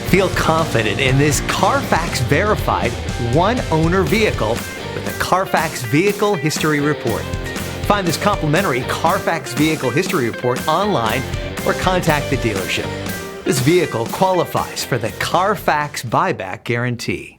Feel confident in this CARFAX verified one-owner vehicle with a CARFAX Vehicle History Report. Find this complimentary CARFAX Vehicle History Report online or contact the dealership. This vehicle qualifies for the CARFAX buyback guarantee.